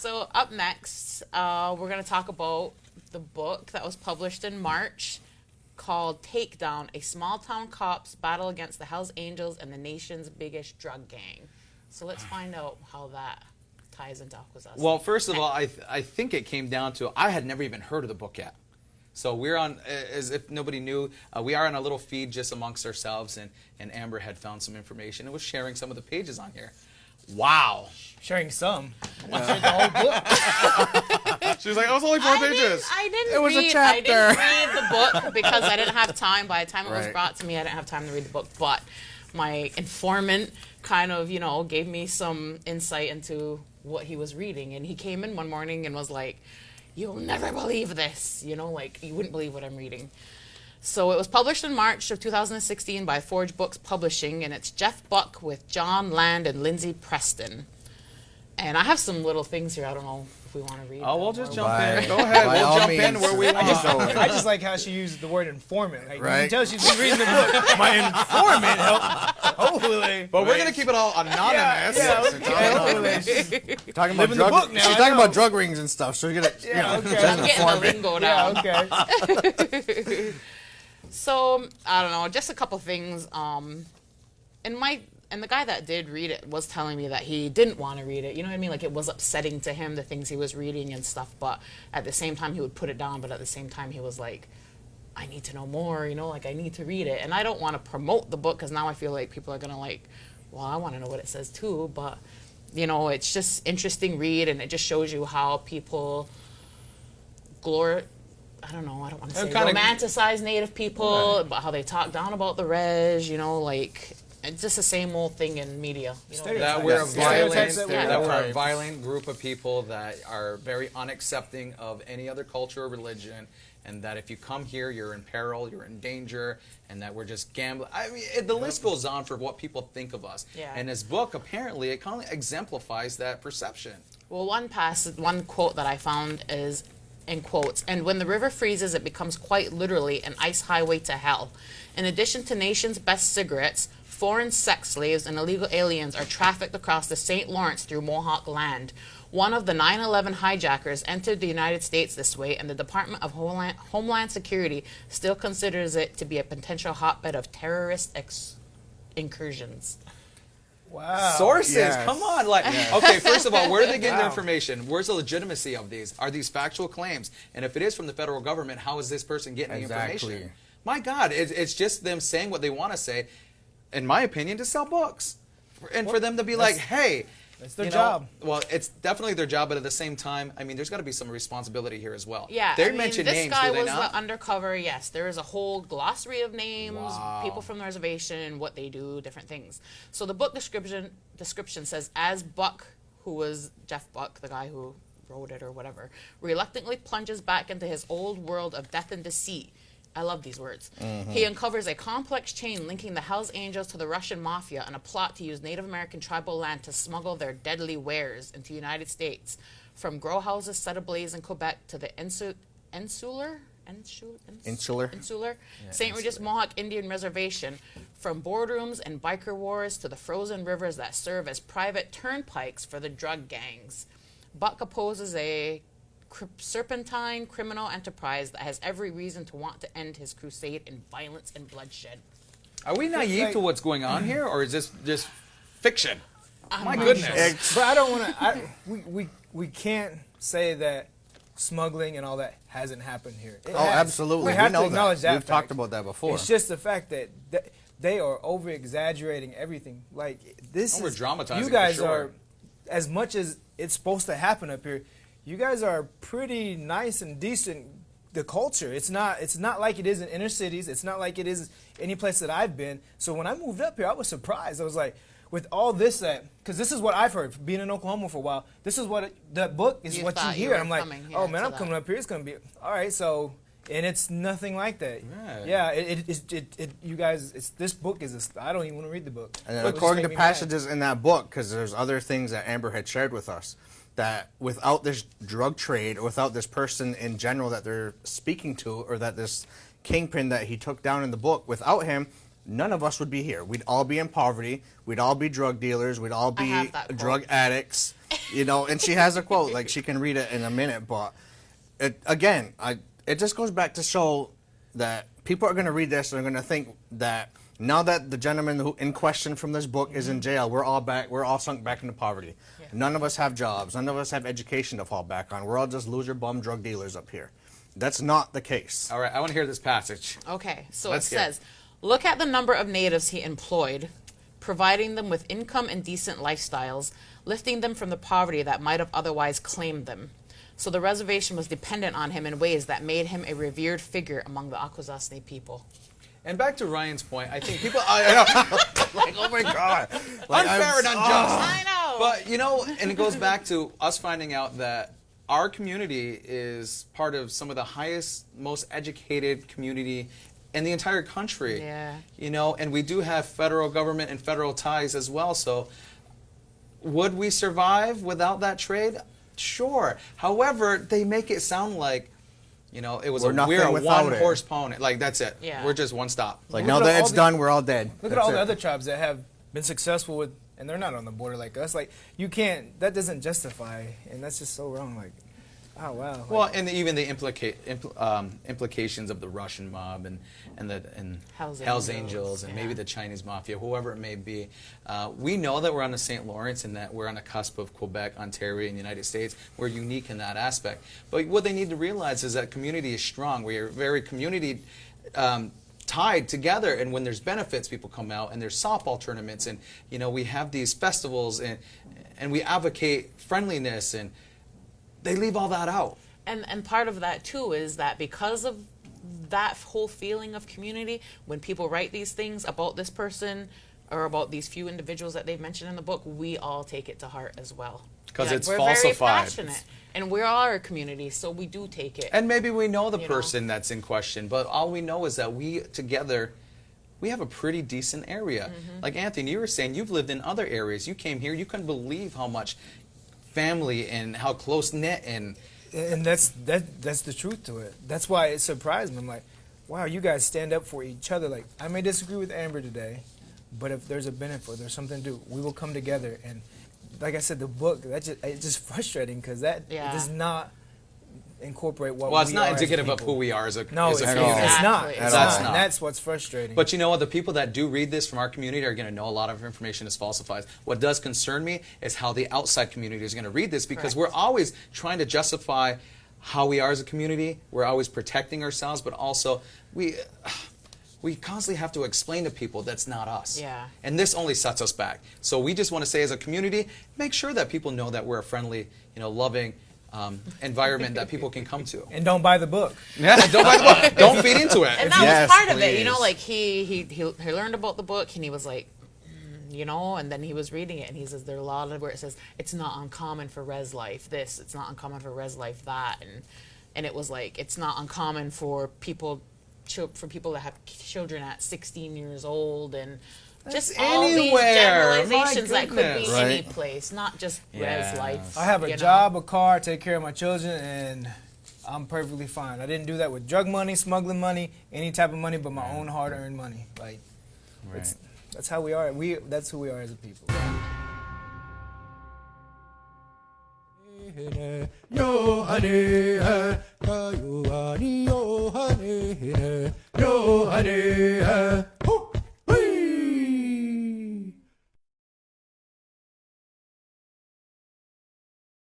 So up next, we're going to talk about the book that was published in March called Takedown, a small-town cop's battle against the Hells Angels and the nation's biggest drug gang. So let's find out how that ties into Akwesasne. Well, first of all, I think it came down to I had never even heard of the book yet. So we're on, as if nobody knew, we are on a little feed just amongst ourselves, and Amber had found some information and was sharing some of the pages on here. Wow. Sharing some. I shared the whole book. She was like, oh, it's only 4 pages. It was a chapter. I didn't read the book because I didn't have time. By the time it was brought to me, I didn't have time to read the book. But my informant kind of, gave me some insight into what he was reading. And he came in one morning and was like, you'll never believe this. You wouldn't believe what I'm reading. So it was published in March of 2016 by Forge Books Publishing, and it's Jeff Buck with Jon Land and Lindsay Preston. And I have some little things here. I don't know if we want to read. Oh, we'll just jump in. Go ahead. We'll jump in where we want. I just like how she used the word informant. Like, you can tell she's been reading the book. My informant helped. Hopefully. But we're going to keep it all anonymous. Hopefully. Talking about drug, she's talking about drug rings and stuff. So you're going to, I'm getting the lingo now. Okay. So, I don't know, just a couple things. And the guy that did read it was telling me that he didn't want to read it. You know what I mean? Like, it was upsetting to him, the things he was reading and stuff. But at the same time, he would put it down. But at the same time, he was like, I need to know more, I need to read it. And I don't want to promote the book because now I feel like people are going to well, I want to know what it says too. But, it's just interesting read. And it just shows you how people I don't want to say romanticize Native people, but how they talk down about the Rej, it's just the same old thing in media. That we're a violent group of people that are very unaccepting of any other culture or religion, and that if you come here, you're in peril, you're in danger, and that we're just gambling. I mean, the list goes on for what people think of us. Yeah. And this book, apparently, it kind of exemplifies that perception. Well, one quote that I found is, in quotes, and when the river freezes, it becomes quite literally an ice highway to hell. In addition to nation's best cigarettes, foreign sex slaves and illegal aliens are trafficked across the St. Lawrence through Mohawk land. One of the 9/11 hijackers entered the United States this way, and the Department of Homeland Security still considers it to be a potential hotbed of terrorist incursions. Wow. Sources, come on. Okay, first of all, where are they getting their information? Where's the legitimacy of these? Are these factual claims? And if it is from the federal government, how is this person getting the information? My God, it's just them saying what they want to say, in my opinion, to sell books. And for them to be like, hey, it's their job. Well, it's definitely their job, but at the same time, I mean, there's got to be some responsibility here as well. Yeah, they mention names, do they not? This guy was undercover, yes. There is a whole glossary of names, people from the reservation, what they do, different things. So the book description says, as Buck, who was Jeff Buck, the guy who wrote it or whatever, reluctantly plunges back into his old world of death and deceit. I love these words. Mm-hmm. He uncovers a complex chain linking the Hells Angels to the Russian Mafia and a plot to use Native American tribal land to smuggle their deadly wares into the United States, from grow houses set ablaze in Quebec to the insular St. Regis Mohawk Indian Reservation, from boardrooms and biker wars to the frozen rivers that serve as private turnpikes for the drug gangs. Buck opposes a serpentine criminal enterprise that has every reason to want to end his crusade in violence and bloodshed. Are we naive to what's going on here, or is this just fiction? My goodness. But I don't want to. We can't say that smuggling and all that hasn't happened here. Absolutely. We have to acknowledge that. We've talked about that before. It's just the fact that they are over exaggerating everything. Like this is dramatizing. You guys are, as much as it's supposed to happen up here, you guys are pretty nice and decent. The culture, it's not like it is in inner cities. It's not like it is any place that I've been. So when I moved up here, I was surprised. I was like, with all this, because this is what I've heard, being in Oklahoma for a while, this is what, that book is what you hear. I'm like, oh man, I'm coming up here, it's going to be, all right, so, and it's nothing like that. Right. Yeah, you guys, this book is, I don't even want to read the book. And according to passages in that book, because there's other things that Amber had shared with us, that without this drug trade, or without this person in general that they're speaking to, or that this kingpin that he took down in the book, without him, none of us would be here. We'd all be in poverty. We'd all be drug dealers. We'd all be drug addicts. You know, and she has a quote, like she can read it in a minute, but it just goes back to show that people are going to read this and they're going to think that now that the gentleman who in question from this book is in jail, we're all sunk back into poverty. Yeah. None of us have jobs. None of us have education to fall back on. We're all just loser bum drug dealers up here. That's not the case. All right, I want to hear this passage. Okay, so it says, look at the number of natives he employed, providing them with income and decent lifestyles, lifting them from the poverty that might have otherwise claimed them. So the reservation was dependent on him in ways that made him a revered figure among the Akwesasne people. And back to Ryan's point, I think people, like, oh my God. Like, unfair and unjust. I know. But, you know, and it goes back to us finding out that our community is part of some of the highest, most educated community in the entire country. Yeah. You know, and we do have federal government and federal ties as well. So would we survive without that trade? Sure. However, they make it sound like, you know, we're a one-horse pony. Like, that's it. Yeah. We're just one stop. Like, now that it's done, we're all dead. Look at all the other tribes that have been successful with, and they're not on the border like us. Like, you can't, that doesn't justify, and that's just so wrong. Like, oh, wow. Well, and even the implications of the Russian mob and Hell's Angels and maybe the Chinese Mafia, whoever it may be. We know that we're on the St. Lawrence and that we're on the cusp of Quebec, Ontario, and the United States. We're unique in that aspect. But what they need to realize is that community is strong. We are very community tied together, and when there's benefits, people come out, and there's softball tournaments, and you know, we have these festivals, and we advocate friendliness, and they leave all that out. And part of that too is that because of that whole feeling of community, when people write these things about this person or about these few individuals that they've mentioned in the book, we all take it to heart as well. Because it's we're falsified. Very passionate, and we are a community, so we do take it. And maybe we know the person that's in question, but all we know is that we together, we have a pretty decent area. Mm-hmm. Like Anthony, you were saying, you've lived in other areas. You came here, you couldn't believe how much family and how close-knit and that's the truth to it. That's why it surprised me. I'm like, wow, you guys stand up for each other. Like, I may disagree with Amber today, but if there's a benefit, there's something to do, we will come together. And like I said, the book, it's just frustrating because that does not incorporate what we are. Well, it's not indicative of who we are as a community. It's not. Exactly. And that's what's frustrating. But you know what? The people that do read this from our community are going to know a lot of information is falsified. What does concern me is how the outside community is going to read this, because we're always trying to justify how we are as a community. We're always protecting ourselves, but also we constantly have to explain to people that's not us. Yeah. And this only sets us back. So we just want to say as a community, make sure that people know that we're a friendly, loving, environment that people can come to. And don't buy the book. Yeah, don't buy the book. Don't feed into it. And that was part of it, like he learned about the book and he was like, and then he was reading it and he says there are a lot of where it says it's not uncommon for res life this, it's not uncommon for res life that, and it was like it's not uncommon for people that have children at 16 years old and just all these generalizations that could be any place, not just res life. I have a job, a car, take care of my children, and I'm perfectly fine. I didn't do that with drug money, smuggling money, any type of money but my own hard-earned money. Like, that's how we are. That's who we are as a people. Yo honey, yo honey, yo honey.